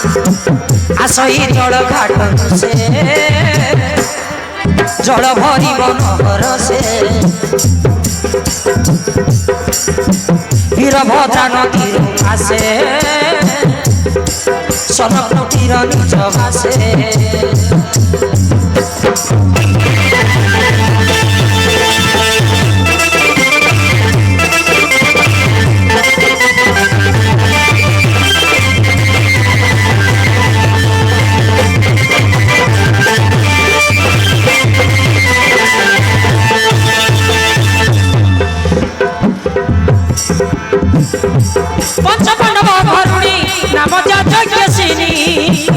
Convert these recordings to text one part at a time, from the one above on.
आसई जल घाट से जल भरी नगर से वीरभद्रा नदी आसे सनकुटीर निज भासे पंचपांडव भरुणी नाम यज्ञसिनी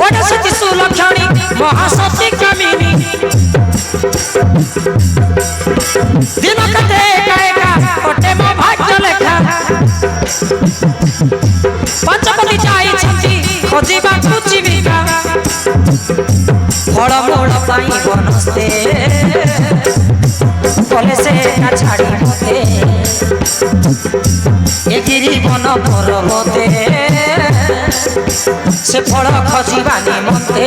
ओडसती सुलक्षणी महासती कामिनी दिन कटे एका कोटे मो भाग्य लेखा पंचपति जाई छंती खोजिबा जीविका फल मोड़ पाई बनस्ते कले से ना छाड़ी मते ए गिरी बन पर्वते से फल खोजिबा निमंते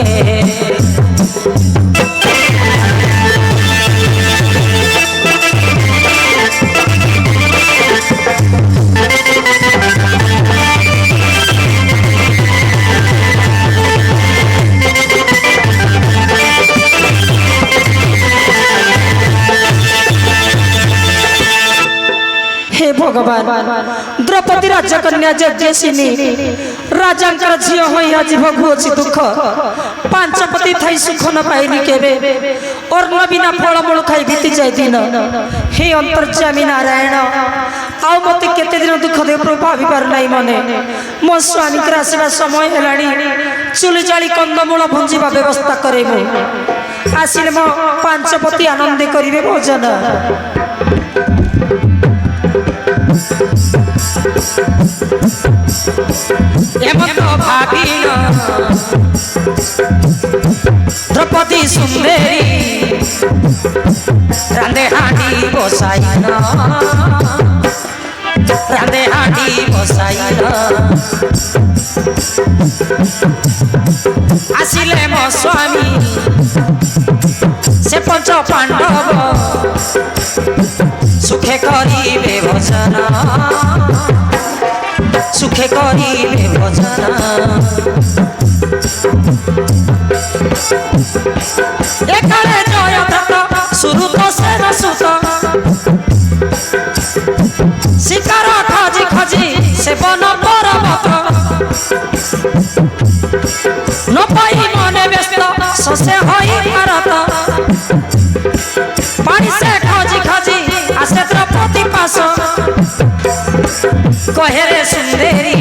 भगवान द्रौपदी राजकन्या यज्ञसिनी राजांकर झियो होई आज भोगुछि दुख पांचपति थई सुख न पाइली केबे और न बिना फलमूल खाई बीती जाय दिन हे अंतर्यामी नारायण आउ मते केते दिन दुख दे प्रभावी पार नाही मने मो स्वामी के आसीबा समय हेलाणी चुली जाली कंदमूल भंजीबा व्यवस्था करेबो आसिले मो पांचपति आनंद करिवे भोजन द्रौपदी सुंदरी रांधे हांडी बसाइन रांधे हांडी बसाइन आसिले मो स्वामी से पंच पांडव सुखे करिबे भजन सुखे करिबे भजन एकाले जयद्रथ सुरुत सेन सुत शिकार खोजी खोजी से बन पर्वत न पाई मने व्यस्त ससे होई भारत पानी से खोजी खोजी आसे द्रौपदी पास कहे रे सुंदरी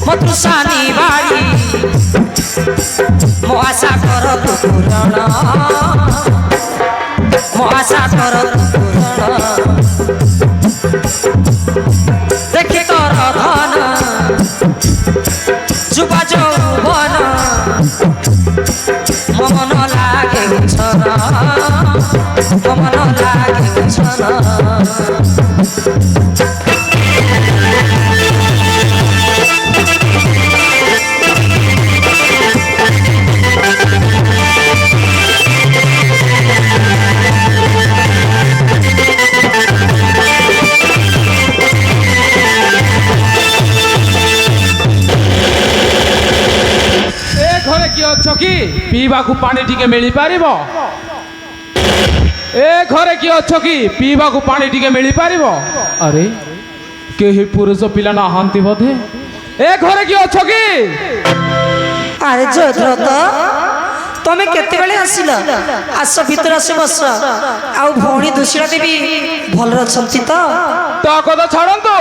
मतृषानी बाड़ी मो आशा कर तू पूरण मो आशा कर तू पूरण देखी तोर धन जुबा यौवन मन लागे उछन मन लागे उछन कि पीवा को पानी टिके मिल पारिबो ए घरे कि अच्छ कि पीवा को पानी टिके मिल पारिबो अरे केही पुरुष पिला ना हांती बधे ए घरे कि अच्छ कि अरे जयद्रथ तमे केते बेले आसिला आस भीतर आसे बस आउ भौणी दुशिला देवी भल रछंती तो कथा छाड़ंतु